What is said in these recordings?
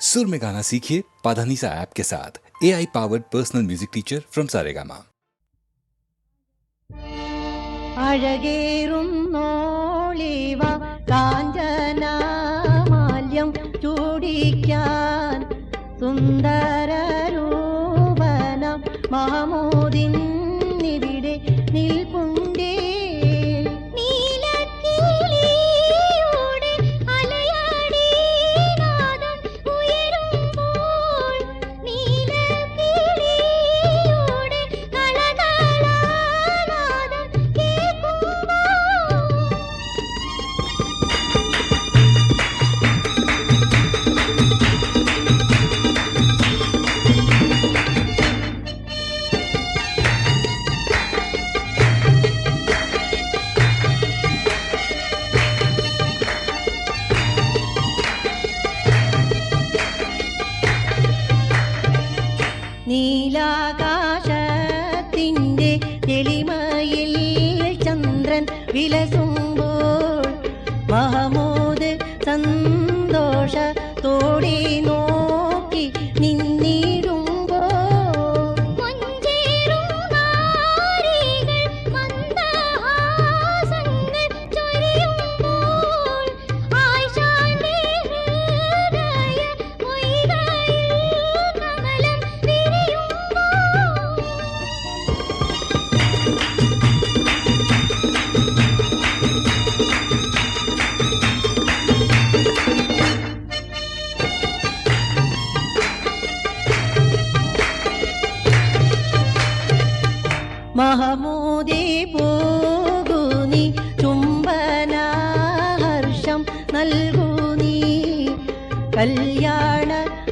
सुर में गाना सीखिए पाधानीसा ऐप के साथ। AI powered personal music teacher from Saregama. അഴകേറുന്നോളിവ കാഞ്ചനമാല്യം ചൂടിക്കാൻ സുന്ദരരൂപനം മഹമൂദിന്നിവിടെ നിൽപ്പുണ്ടേ. നീലാകാശത്തിൻ്റെ തെളിമയിൽ ചന്ദ്രൻ വിലസുമ്പോൾ മഹമൂദ് സന്തോഷത്തോടെ നോക്കി നിന്നിടുമ്പോൾ മഹമൂദേ പോകൂ നീ ചുംബനഹർഷം നൽകൂ നീ കല്യാണ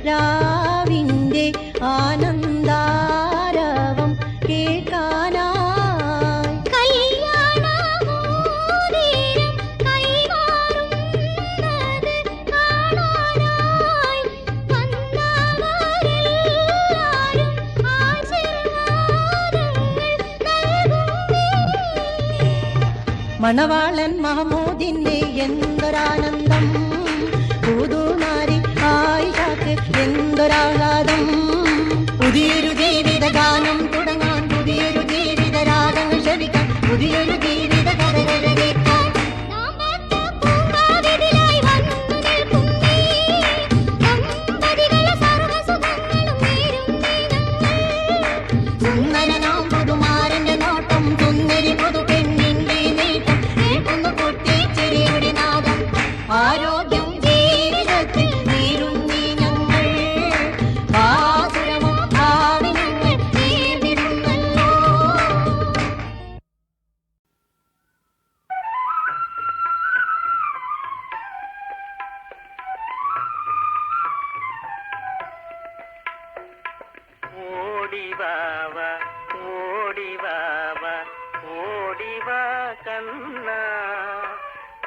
രാവിൻ്റെ ആനന്ദാരവം കേൾക്കാനായി. മണവാളൻ മഹമൂദിന്റെ എന്തൊരാനന്ദം, പുതുനാരി ആയിഷക്ക് എന്തൊരാഹ്ലാദം. പുതിയൊരു ജീവിത ഗാനം തുടങ്ങാൻ, പുതിയൊരു ജീവിത രാഗങ്ങൾ ശ്രവിക്കാൻ, പുതിയൊരു ജീവിത കഥകൾ കേൾക്കാൻ. സുന്ദരനാം പുതുമാരന്റെ നോട്ടം, സുന്ദരി പുതു ആരോഗ്യം ജീവിതത്തിൽ നേരുന്നീ ഞങ്ങൾ, ആസുരമോ ഭാവിനങ്ങൾ നേർന്നിരുന്നല്ലോ. ഓടിവാവ ഓടിവാവ ഓടിവാ കണ്ണ,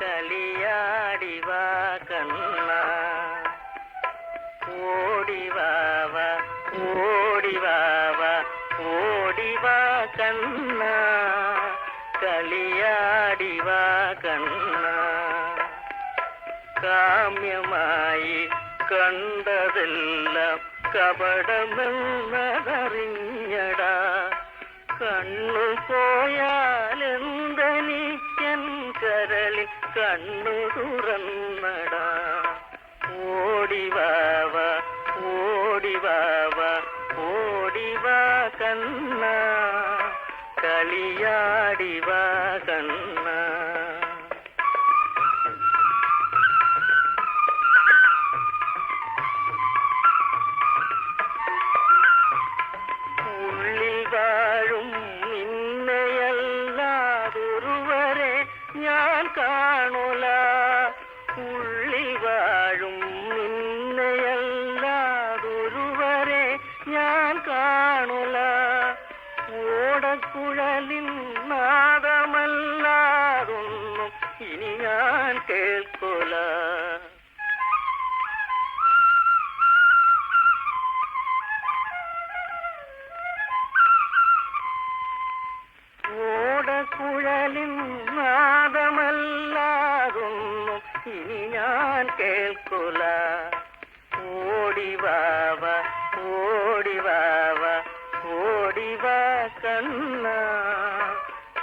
കളിയാടിവാ കണ്ണ. ഓടിവാവ ഓടിവാവ ഓടിവാ കണ്ണ, കളിയാടിവാ കണ്ണ. കാമ്യമായി കണ്ടതെല്ലാം കപടമെന്നതറിഞ്ഞടാ, കണ്ണു പോയാലെന്തനിക്കൻ കരളിൽ കണ്ണു തുറന്നടാ. ഓടിവാവ ഓടിവാവ ഓടിവാ കണ്ണ, കളിയാടിവാ കണ്ണ. ഉള്ളിൽ വാഴും നിന്നെയല്ലാതൊരുവരെ ഞാൻ കാണൂല, ഉള്ളിൽ വാഴും നിന്നെയല്ലാതൊരുവരെ ഞാൻ കാണൂല. ഓടക്കുഴലിൻ നാദമല്ലാതൊന്നും ഇനി ഞാൻ കേൾക്കൂല. ഓടക്കുഴലിൻ നാദമല്ലാതൊന്നും ഇനി ഞാൻ കേൾക്കൂല. ഓടി വാവ ഓടി വാവ ഓടി വാ കണ്ണ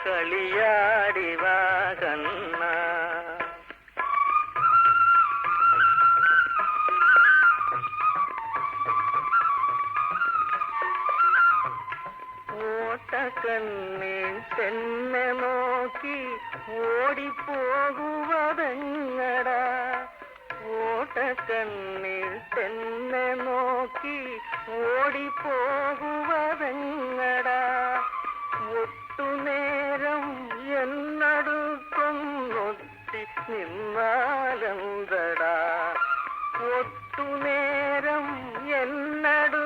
കളിയാടി വാ കണ്ണ. ഓട്ടക്കണ്ണിൽ തന്നെ നോക്കി ഓടിപ്പോകുവതെങ്ങടാ, ഓട്ടക്കണ്ണിൽ തന്നെ നോക്കി ഓടിപ്പോകുവതെങ്ങടാ, ഒട്ടുനേരം എന്നടുത്തൊന്നൊത്തി നിന്നാലെന്തടാ, ഒട്ടുനേരം എന്നടുത്തൊന്നൊത്തി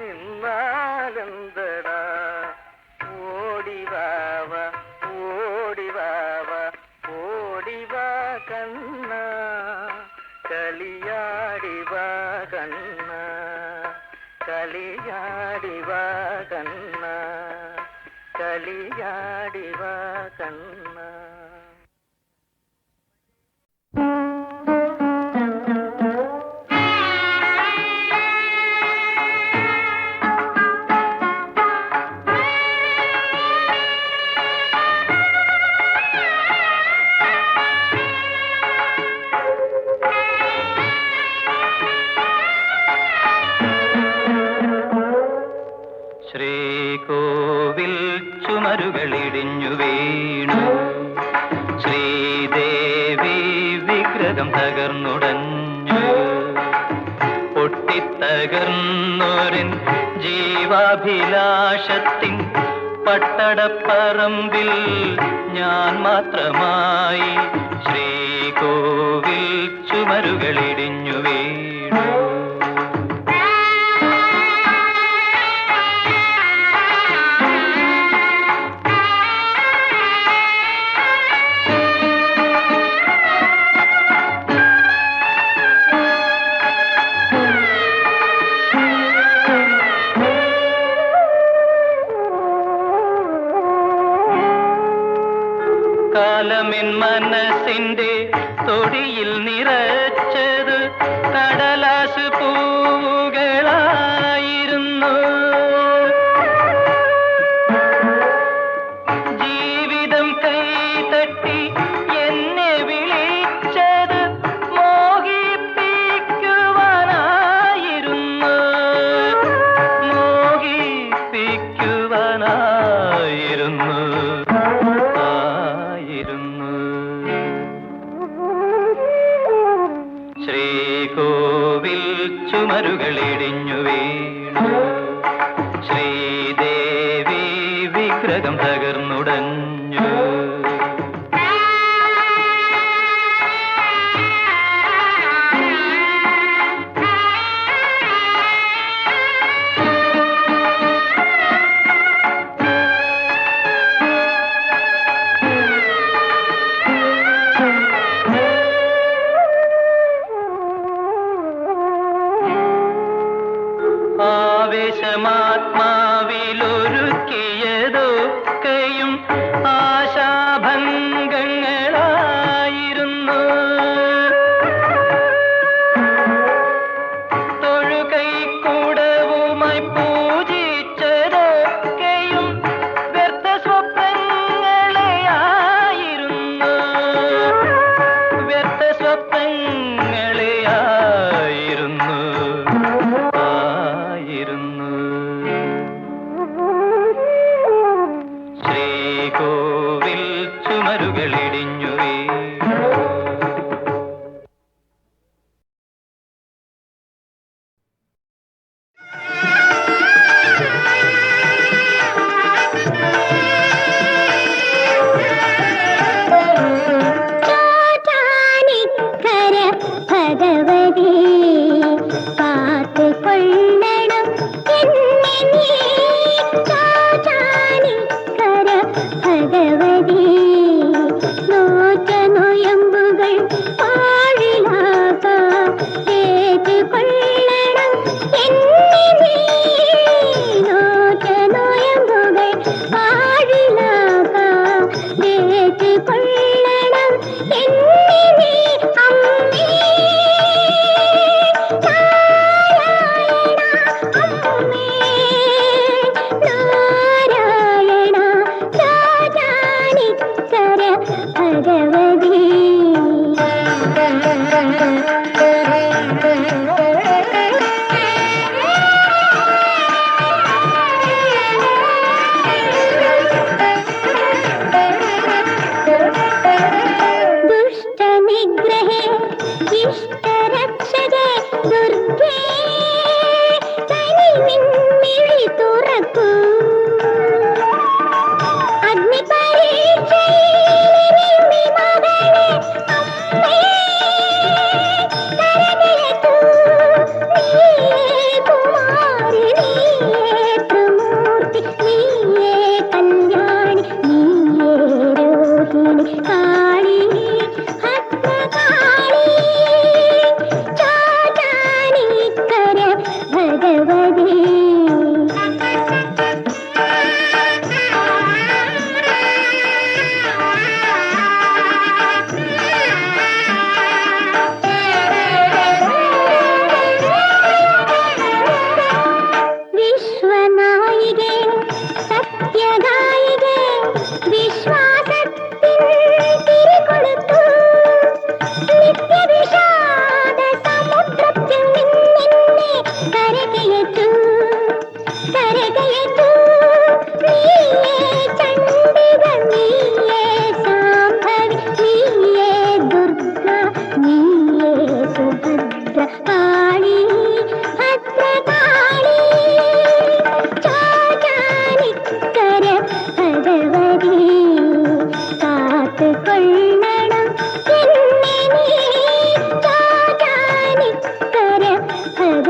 നിന്നാലെന്തടാ, ഓടിവാവ ഓടിവാവ ഓടിവാ കണ്ണ കളിയാടിവാ കണ്ണ കളിയാടിവാ കണ്ണ കളിയാടിവാ കണ്ണ. ശ്രീകോവിൽ ചുമരുകളിടിഞ്ഞു വീണു, ശ്രീദേവി വിഗ്രഹം തകർന്നുടഞ്ഞു, പൊട്ടിത്തകർന്നോരൻ ജീവാഭിലാഷത്തിൻ പട്ടടപ്പറമ്പിൽ ഞാൻ മാത്രമായി. ശ്രീകോവിൽ ചുമരുകളിടിഞ്ഞു വീണു. കാലമെൻ മനസ്സിന്റെ തൊടിയിൽ നിറച്ചത് കടലാസ് പൂവുകളായിരുന്നു. ജീവിതം കൈതട്ടി എന്നെ വിളിച്ചത് മോഹിപ്പിക്കുവാനായിരുന്നു, മോഹിപ്പിക്കുവാനായിരുന്നു. ശ്രീകോവിൽ ചുമരുകളിടിഞ്ഞു വീണു, ശ്രീദേവി വിഗ്രഹം തകർന്നുടഞ്ഞു. ആവേശമാത്മാവിലൊരുക്കിയതൊക്കെയും ആശാഭംഗങ്ങളായിരുന്നു. തൊഴുകൈക്കൂടവുമായി പൂജിച്ചതൊക്കെയും വ്യർത്ഥ സ്വപ്നങ്ങളെയായിരുന്നു, വ്യർത്ഥ സ്വപ്നങ്ങളെയായിരുന്നു. ശ്രീകോവിൽ ചുമരുകളിടിഞ്ഞു വീണു. ഭഗവതി കാത്തു കൊള്ളണം എന്നെ നീ, ചാചാനിക്കര ഭഗവതി നോറ്റ നൊയമ്പുകൾ പാഴിലാകാം ഏറ്റ് കൊള്ളണം എന്നെ നീ, നോറ്റ നൊയമ്പുകൾ പാഴിലാകാം ഏറ്റ് കൊള്ളണം എന്നെ നീ. അമ്മേ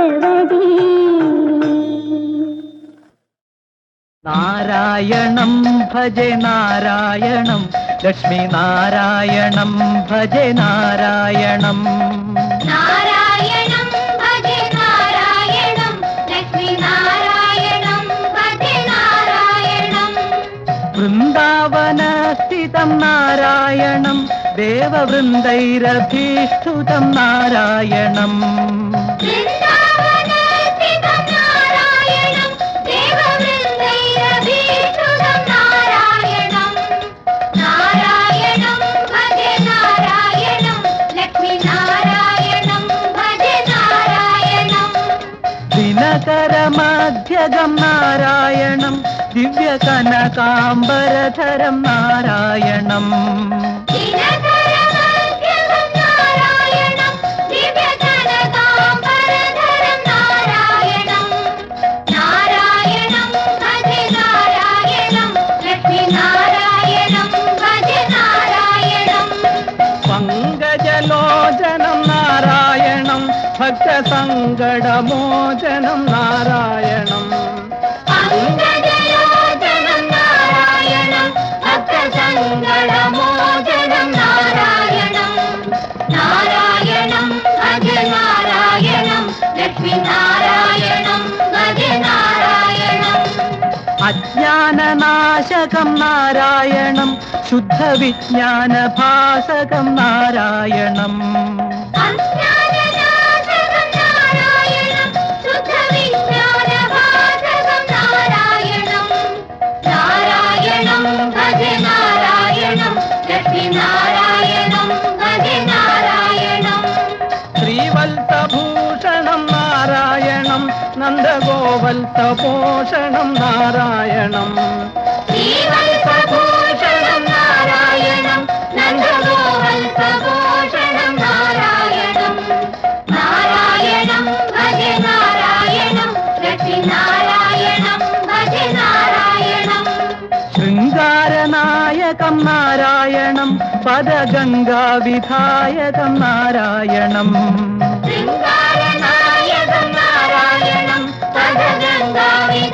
ഭഗവതി നാരായണം ഭജെ നാരായണം ലക്ഷ്മി നാരായണം ഭജെ നാരായണം നാരായണം ഭജെ നാരായണം ലക്ഷ്മി നാരായണം ഭജെ നാരായണം വൃന്ദാവനസ്ഥിതം നാരായണം ദേവവൃന്ദൈരഭീഷ്ടുതം നാരായണം വൃന്ദാവനസ്ഥിതം നാരായണം ദേവവൃന്ദൈരഭീഷ്ടുതം നാരായണം നാരായണം ഭജെ നാരായണം ലക്ഷ്മി നാരായണം ഭജെ നാരായണം ദിനകരമധ്യഗം നാരായണം ദിവ്യകനകാംബരധരം നാരായണം ദിനകരമധ്യഗം നാരായണം ദിവ്യകനകാംബരധരം നാരായണം നാരായണം ഭജെ നാരായണം ലക്ഷ്മി നാരായണം ഭജെ നാരായണം പങ്കജലോചനം നാരായണം ഭക്തസങ്കടമോചനം നാരായണം പങ്കജലോചനം നാരായണം ഭക്തസങ്കടമോചനം നാരായണം നാരായണം ഭജെ നാരായണം ലക്ഷ്മി നാരായണം ഭജെ നാരായണം അജ്ഞാനനാശകം നാരായണം ശുദ്ധവിജ്ഞാനഭാസകം നാരായണം അജ്ഞാനനാശകം നാരായണം ശുദ്ധവിജ്ഞാനഭാസകം നാരായണം നാരായണം ഭജെ നാരായണം ലക്ഷ്മി നാരായണം ഭജെ നാരായണം ശ്രീവത്സഭൂഷണം നാരായണം നന്ദഗോവത്സപോഷണം നാരായണം ശ്രീവത്സഭൂഷണം നാരായണം നന്ദഗോവത്സപോഷണം നാരായണം നാരായണം ഭജെ നാരായണം ലക്ഷ്മി നാരായണം ഭജെ നാരായണം ശൃംഗാരനായകം നാരായണം പദഗംഗാവിധായകം നാരായണം ശൃംഗാരനായകം നാരായണം പദഗംഗാവിധായകം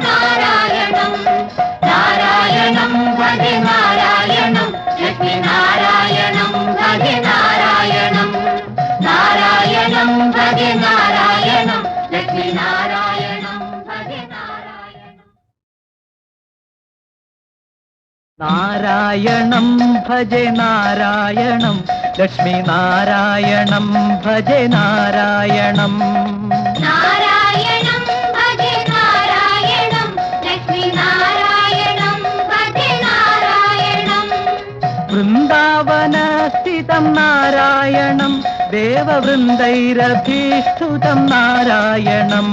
നാരായണം നാരായണം ഭജെ നാരായണം ലക്ഷ്മി നാരായണം ഭജെ നാരായണം നാരായണം ഭജെ നാരായണം ലക്ഷ്മി നാരായണം ഭജെ നാരായണം നാരായണം ഭജെ നാരായണം ലക്ഷ്മി നാരായണം ഭജെ നാരായണം നാരായണം ഭജെ നാരായണം ലക്ഷ്മി നാരായണം ഭജെ നാരായണം വൃന്ദാവനസ്ഥിതം നാരായണം ദേവവൃന്ദൈരഭീഷ്ടുതം നാരായണം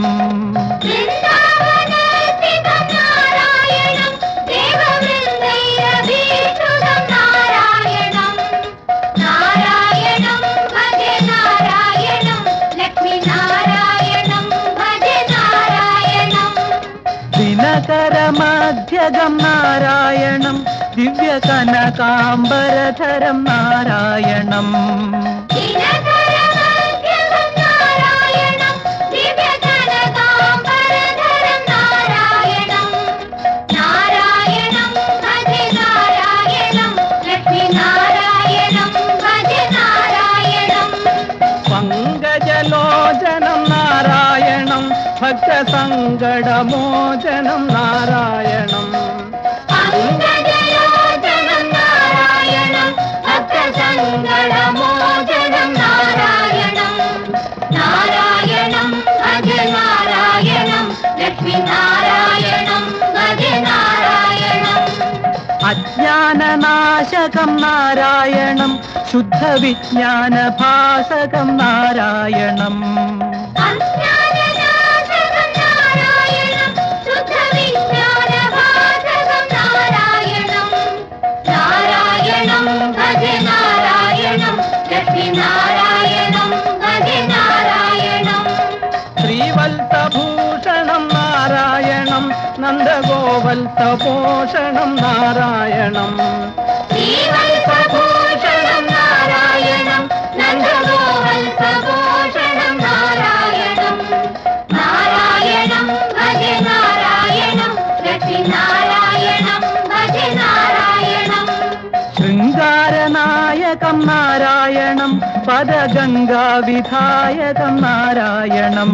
വൃന്ദാവനസ്ഥിതം നാരായണം ദേവവൃന്ദൈരഭീഷ്ടുതം നാരായണം നാരായണം ഭജെ നാരായണം ലക്ഷ്മി നാരായണം ഭജെ നാരായണം ദിനകരമധ്യഗം നാരായണം ദിവ്യകനകാംബരധരം നാരായണം ദിനകരമധ്യഗം നാരായണം ദിവ്യകനകാംബരധരം നാരായണം നാരായണം ഭജെ നാരായണം ലക്ഷ്മി നാരായണം ഭജെ നാരായണം പങ്കജലോചനം നാരായണം ഭക്തസങ്കടമോചനം നാരായണം പങ്കജലോചനം നാരായണം ഭക്തസങ്കടമോചനം നാരായണം നാരായണം ഭജെ നാരായണം ലക്ഷ്മി നാരായണം ഭജെ നാരായണം അജ്ഞാനനാശകം നാരായണം ശുദ്ധവിജ്ഞാനഭാസകം നാരായണം അജ്ഞാനനാശകം നാരായണം ശുദ്ധവിജ്ഞാനഭാസകം നാരായണം നാരായണം ഭജെ നാരായണം ലക്ഷ്മി നാരായണം ഭജെ നാരായണം ശ്രീവത്സഭൂഷണം നാരായണം നന്ദഗോവത്സപോഷണം നാരായണം ശ്രീവത്സഭൂഷണം നാരായണം നന്ദഗോവത്സപോഷണം നാരായണം പദഗംഗാ വിധായകം നാരായണം.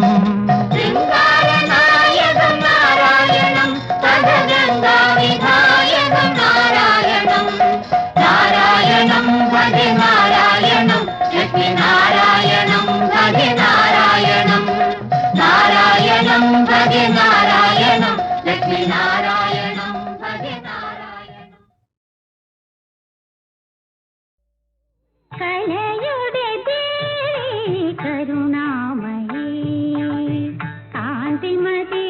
ശൃംഗാരനായകം നാരായണം പദഗംഗാവിധായകം നാരായണം. നാരായണം ഭജ നാരായണം ലക്ഷ്മി നാരായണം ഭജ നാരായണം. നാരായണം ഭജ നാരായണം ലക്ഷ്മി നാരായണം ഭജ നാരായണം. കലയുടെ ദേവി കരുണാമയീ കാന്തിമതി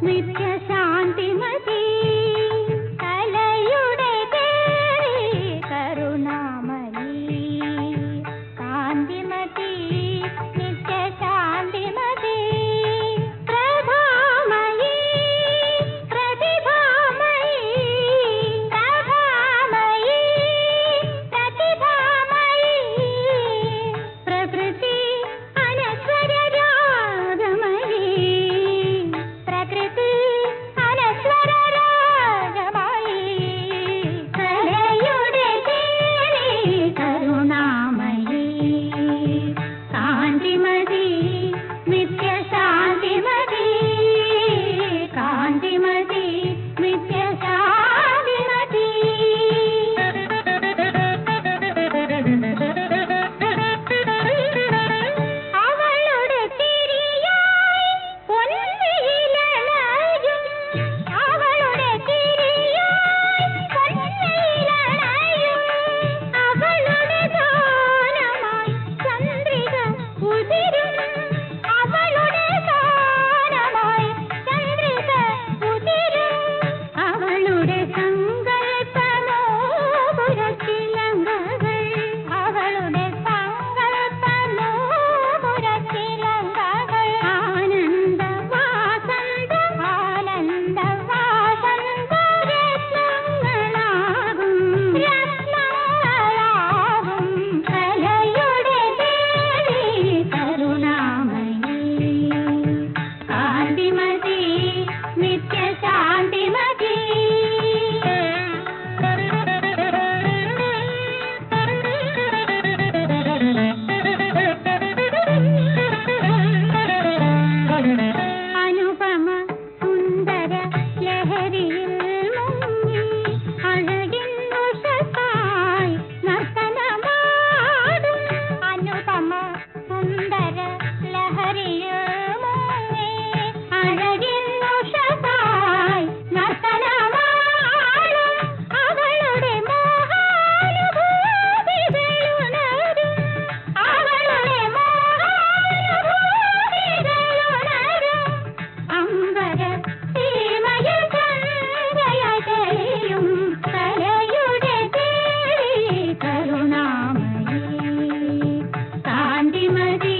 നിത്യശാന്തിമതി. കലയുടെ ദേവി കരുണാമയീ കാന്തിമതി നിത്യശാന്തിമതി. പ്രഭാമയീ പ്രതിഭാമയീ പ്രഭാമയീ പ്രതിഭാമയീ. പ്രകൃതി അനശ്വര രാഗമയീ പ്രകൃതി അനശ്വര രാഗമയീ. കലയുടെ ദേവി കരുണാമയീ കാന്തിമതി നിത്യശാന്തിമതി. കാന്തിമതി നിത്യശാന്തിമതി. അവളുടെ തിരിയായി പൊൻവെയിലണയും അവളുടെ തിരിയായി പൊൻവെയിലണയും. അവളുടെ ഗാനമായി ചന്ദ്രിക ഉതിരും അവളുടെ ഗാനമായി ചന്ദ്രിക ഉതിരും. അവളുടെ സങ്കൽപ്പനോപുരത്തിലങ്കകൾ അവളുടെ സങ്കൽപ്പനോപുരത്തിലങ്കകൾ. ആനന്ദ വാസന്ത ആനന്ദ വാസന്ത രത്നങ്ങളാകും രത്നങ്ങളാകും. കലയുടെ ദേവി കരുണാമയീ കാന്തിമതി നിത്യശാന്തിമതി. അനുപമ സുന്ദര ലഹരിയിൽ മുങ്ങി അഴകിൻ ഉഷസായി നർത്തനമാടും. അനുപമ സുന്ദര ലഹരിയിൽ മുങ്ങി അഴകിൻ ഉഷസായി നർത്തനമാടും. അവളുടെ മോഹാനുഭൂതികളുണരും അവളുടെ മോഹാനുഭൂതികളുണരും. അമ്പര സീമയിൽ ചന്ദ്രയകയും കലയുടെ ദേവി കരുണാമയീ കാന്തിമതി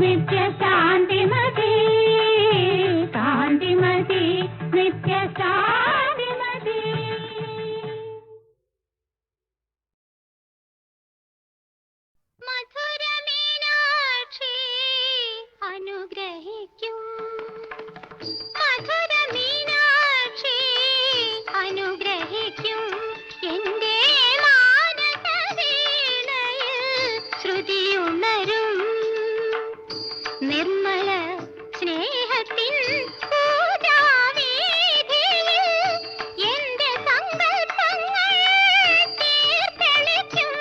നിത്യശാന്തിമതി. കാന്തിമതി നിത്യശാന്തിമതി. മധുരമീനാക്ഷി അനുഗ്രഹിക്കും മധുരമീനാക്ഷി അനുഗ്രഹിക്കും. എന്റെ മാനസവീണയിൽ ശ്രുതിയുണരും നിർമ്മല സ്നേഹത്തിൻ പൂജാവീഥിയിൽ എന്റെ സങ്കൽപ്പങ്ങൾ തീർത്തെളിക്കും.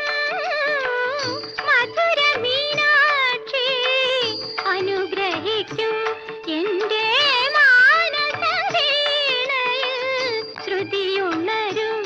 മധുരമീനാക്ഷി അനുഗ്രഹിക്കും. എന്റെ മാനസവീണയിൽ ശ്രുതിയുണരും.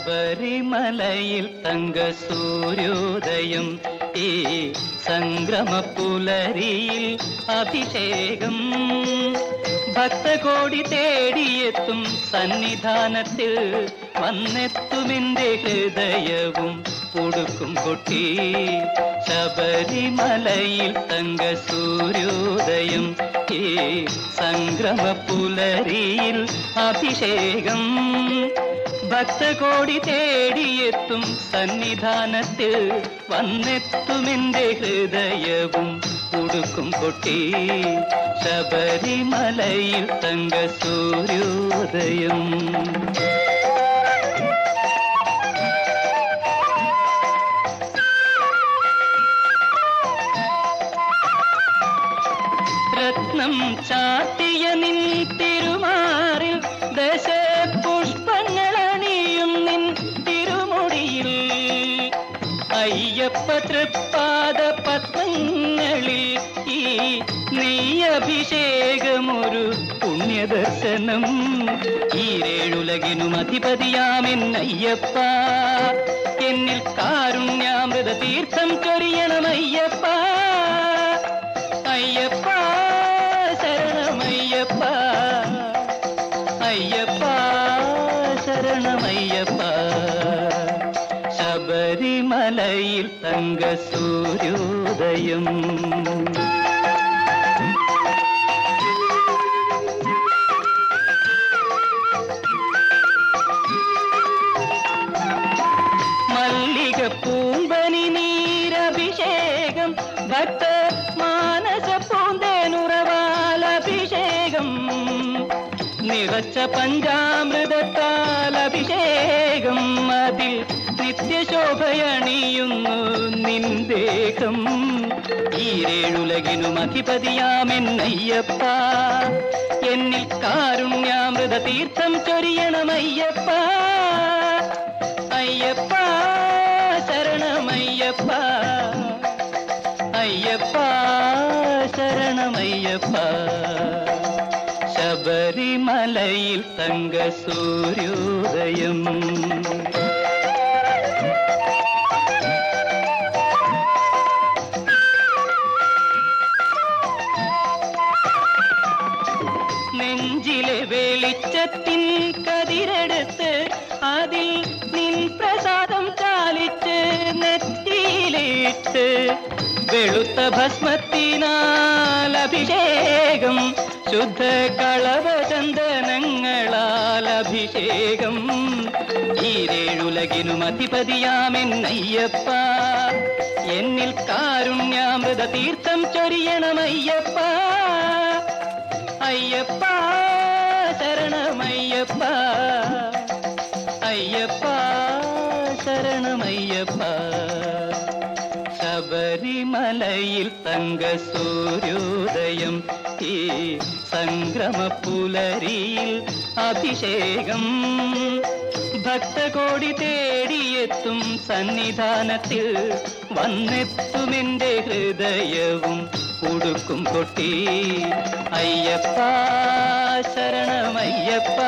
ശബരിമലയിൽ തങ്ക സൂര്യോദയം ഈ സംക്രമപ്പുലരിയിൽ അഭിഷേകം ഭക്തകോടി തേടിയെത്തും സന്നിധാനത്തിൽ വന്നെത്തുമെന്റെ ഹൃദയവും ഉടുക്കും കൊട്ടി ശബരിമലയിൽ തങ്ക സൂര്യോദയം ഈ സംക്രമപ്പുലരിയിൽ അഭിഷേകം ഭക്തകോടി തേടിയെത്തും സന്നിധാനത്തിൽ വന്നെത്തുമെന്റെ ഹൃദയവും ഉടുക്കും കൊട്ടി ശബരിമലയിൽ തങ്ക സൂര്യോദയം രത്നം ചാത്തിയ നിൻ തിരുമാറിൽ ദശപുഷ്പങ്ങളണിയും നിൻ തിരുമുടിയിൽ അയ്യപ്പ തൃപ്പാദ പത്മങ്ങളിൽ ഈ നെയ്യഭിഷേകമൊരു പുണ്യദർശനം ഈരേഴുലകിനും അധിപതിയാമെന്നയ്യപ്പ എന്നിൽ കാരുണ്യാമൃത തീർത്ഥം ചൊരിയണമയ്യപ്പ അയ്യപ്പ ശരണമയ്യപ്പ അയ്യപ്പ ശരണമയ്യപ്പ ശബരിമലയിൽ തങ്ക സൂര്യോദയം മല്ലിക പൂമ്പനി നീരഭിഷേകം ഭക്ത മാനസ പൂന്തേനുറവാലഭിഷേകം നിറച്ച പഞ്ചാമൃതത്താലഭിഷേകം അതിൽ നിത്യശോഭയണിയുന്നു നിന്ദേഹം ഈരേഴുലകിനും അധിപതിയാമെന്നയ്യപ്പ എന്നിൽ കാരുണ്യാമൃത തീർത്ഥം ചൊരിയണമയ്യപ്പ അയ്യപ്പ ശരണമയ്യപ്പ അയ്യപ്പ ശരണമയ്യപ്പ ശബരിമലയിൽ തങ്ക സൂര്യോദയം നെഞ്ചിലെ വെളിച്ചത്തിൻ കതിരെടുത്ത് അതിൽ നിൻ പ്രസാദം ചാലിച്ച് നെറ്റിയിലിട്ട് വെളുത്ത ഭസ്മത്തിനാൽ അഭിഷേകം ശുദ്ധ കളവചന്ദനങ്ങളാൽ അഭിഷേകം ഈരേഴുലകിനും അധിപതിയാമെന്നയ്യപ്പ എന്നിൽ കാരുണ്യാമൃത തീർത്ഥം ചൊരിയണമയ്യപ്പ അയ്യപ്പ ശരണമയ്യപ്പ അയ്യപ്പ ശരണമയ്യപ്പ ശബരിമലയിൽ തങ്ക സൂര്യോദയം ഈ സംക്രമപ്പുലരിയിൽ അഭിഷേകം ഭക്തകോടി തേടിയെത്തും സന്നിധാനത്തിൽ വന്നെത്തുമെന്റെ ഹൃദയവും ഉടുക്കും കൊട്ടി അയ്യപ്പ ശരണമയ്യപ്പ